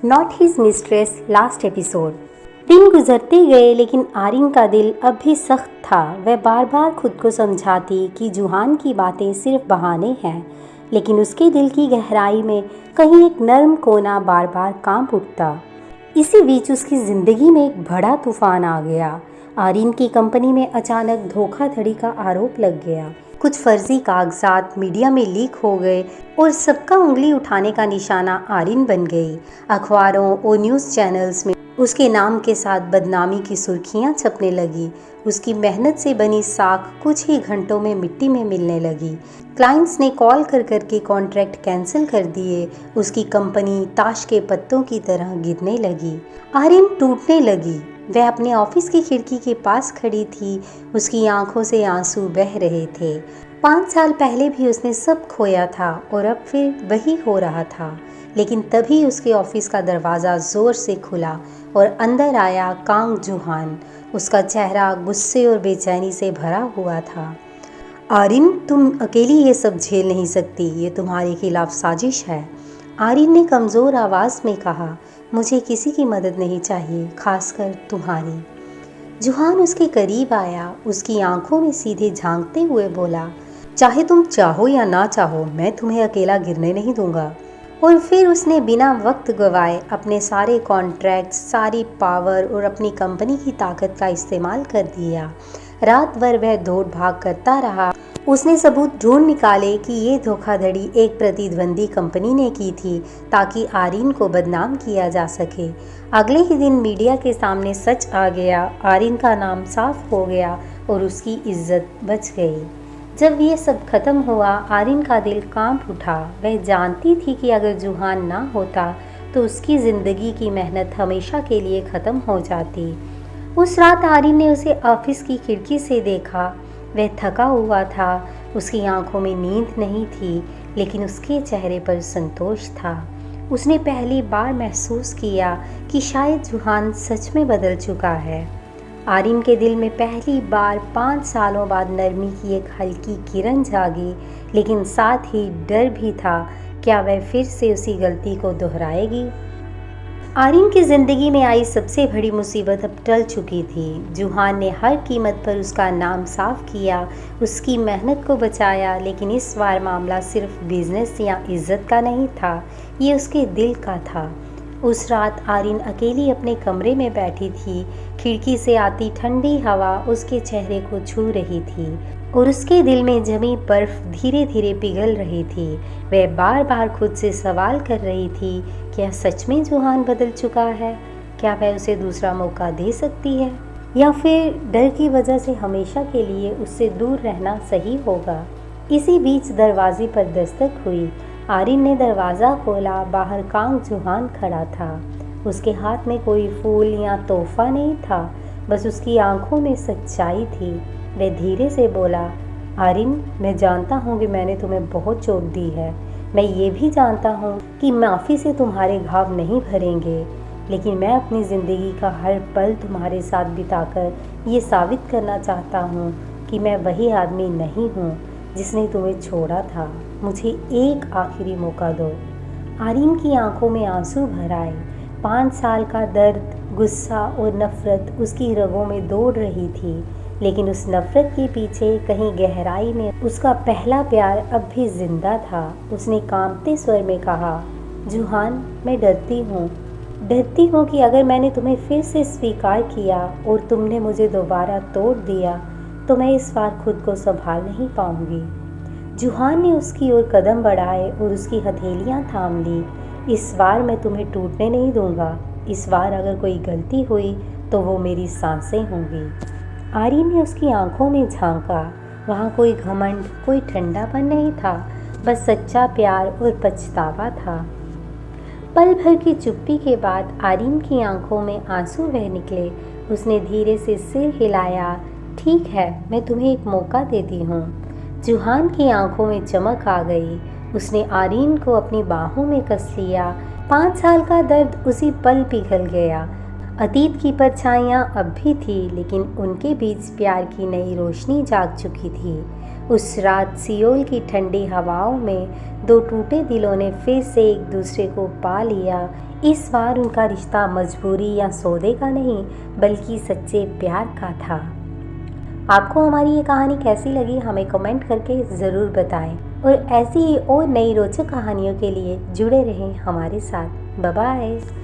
Not his mistress last episode. दिन गुजरते गए लेकिन आर्यन का दिल अब भी सख्त था। वह बार बार खुद को समझाती कि जुहान की बातें सिर्फ बहाने हैं, लेकिन उसके दिल की गहराई में कहीं एक नर्म कोना बार बार कांप उठता। इसी बीच उसकी जिंदगी में एक बड़ा तूफान आ गया। आर्यन की कंपनी में अचानक धोखाधड़ी का आरोप लग गया। कुछ फर्जी कागजात मीडिया में लीक हो गए और सबका उंगली उठाने का निशाना आर्यन बन गई। अखबारों और न्यूज़ चैनल्स में उसके नाम के साथ बदनामी की सुर्खियां छपने लगी। उसकी मेहनत से बनी साख कुछ ही घंटों में मिट्टी में मिलने लगी। क्लाइंट्स ने कॉल कर करके कॉन्ट्रैक्ट कैंसिल कर दिए। उसकी कंपनी ताश के पत्तों की तरह गिरने लगी। आर्यन टूटने लगी। वह अपने ऑफिस की खिड़की के पास खड़ी थी। उसकी आंखों से आंसू बह रहे थे। 5 साल पहले भी उसने सब खोया था और अब फिर वही हो रहा था। लेकिन तभी उसके ऑफिस का दरवाज़ा ज़ोर से खुला और अंदर आया कांग जुहान। उसका चेहरा गुस्से और बेचैनी से भरा हुआ था। आर्यन, तुम अकेली ये सब झेल नहीं सकती। ये तुम्हारे खिलाफ साजिश है। आर्यन ने कमज़ोर आवाज़ में कहा, मुझे किसी की मदद नहीं चाहिए, खासकर तुम्हारी। जुहान उसके करीब आया। उसकी आंखों में सीधे झांकते हुए बोला, चाहे तुम चाहो या ना चाहो, मैं तुम्हें अकेला गिरने नहीं दूंगा। और फिर उसने बिना वक्त गवाए अपने सारे कॉन्ट्रैक्ट, सारी पावर और अपनी कंपनी की ताकत का इस्तेमाल कर दिया। रात भर वह दौड़ भाग करता रहा। उसने सबूत ढूंढ निकाले कि ये धोखाधड़ी एक प्रतिद्वंदी कंपनी ने की थी ताकि आर्यन को बदनाम किया जा सके। अगले ही दिन मीडिया के सामने सच आ गया। आर्यन का नाम साफ हो गया और उसकी इज्जत बच गई। जब ये सब खत्म हुआ, आर्यन का दिल कांप उठा। वह जानती थी कि अगर जुहान ना होता तो उसकी ज़िंदगी की मेहनत हमेशा के लिए ख़त्म हो जाती। उस रात आर्यन ने उसे ऑफिस की खिड़की से देखा। वह थका हुआ था। उसकी आंखों में नींद नहीं थी, लेकिन उसके चेहरे पर संतोष था। उसने पहली बार महसूस किया कि शायद जुहान सच में बदल चुका है। आर्यन के दिल में पहली बार 5 सालों बाद नरमी की एक हल्की किरण जागी, लेकिन साथ ही डर भी था। क्या वह फिर से उसी गलती को दोहराएगी? आर्यन की ज़िंदगी में आई सबसे बड़ी मुसीबत अब टल चुकी थी। जुहान ने हर कीमत पर उसका नाम साफ किया, उसकी मेहनत को बचाया। लेकिन इस बार मामला सिर्फ बिजनेस या इज्जत का नहीं था, ये उसके दिल का था। उस रात आर्यन अकेली अपने कमरे में बैठी थी। खिड़की से आती ठंडी हवा उसके चेहरे को छू रही थी और उसके दिल में जमी बर्फ धीरे धीरे पिघल रही थी। वह बार बार खुद से सवाल कर रही थी, क्या सच में जुहान बदल चुका है? क्या वह उसे दूसरा मौका दे सकती है, या फिर डर की वजह से हमेशा के लिए उससे दूर रहना सही होगा? इसी बीच दरवाजे पर दस्तक हुई। आर्यन ने दरवाज़ा खोला। बाहर कांग जुहान खड़ा था। उसके हाथ में कोई फूल या तोहफा नहीं था, बस उसकी आंखों में सच्चाई थी। वह धीरे से बोला, आर्यन, मैं जानता हूँ कि मैंने तुम्हें बहुत चोट दी है। मैं ये भी जानता हूँ कि माफ़ी से तुम्हारे घाव नहीं भरेंगे, लेकिन मैं अपनी ज़िंदगी का हर पल तुम्हारे साथ बिताकर ये साबित करना चाहता हूँ कि मैं वही आदमी नहीं हूँ जिसने तुम्हें छोड़ा था। मुझे एक आखिरी मौका दो। आर्यन की आंखों में आंसू भर आए। 5 साल का दर्द, गुस्सा और नफ़रत उसकी रगों में दौड़ रही थी, लेकिन उस नफ़रत के पीछे कहीं गहराई में उसका पहला प्यार अब भी जिंदा था। उसने कांपते स्वर में कहा, जुहान, मैं डरती हूँ कि अगर मैंने तुम्हें फिर से स्वीकार किया और तुमने मुझे दोबारा तोड़ दिया तो मैं इस बार खुद को संभाल नहीं पाऊंगी। जुहान ने उसकी ओर कदम बढ़ाए और उसकी हथेलियां थाम ली। इस बार मैं तुम्हें टूटने नहीं दूंगा। इस बार अगर कोई गलती हुई तो वो मेरी सांसें होंगी। आर्यन ने उसकी आंखों में झांका। वहाँ कोई घमंड, कोई ठंडापन नहीं था, बस सच्चा प्यार और पछतावा था। पल भर की चुप्पी के बाद आर्यन की आंखों में आंसू बह निकले। उसने धीरे से सिर हिलाया। ठीक है, मैं तुम्हें एक मौका देती हूँ। जुहान की आंखों में चमक आ गई। उसने आर्यन को अपनी बाहों में कस लिया। 5 साल का दर्द उसी पल पिघल गया। अतीत की परछाइयाँ अब भी थी, लेकिन उनके बीच प्यार की नई रोशनी जाग चुकी थी। उस रात सियोल की ठंडी हवाओं में 2 टूटे दिलों ने फिर से एक दूसरे को पा लिया। इस बार उनका रिश्ता मजबूरी या सौदे का नहीं बल्कि सच्चे प्यार का था। आपको हमारी ये कहानी कैसी लगी हमें कमेंट करके ज़रूर बताएं और ऐसी ही और नई रोचक कहानियों के लिए जुड़े रहें हमारे साथ। Bye bye.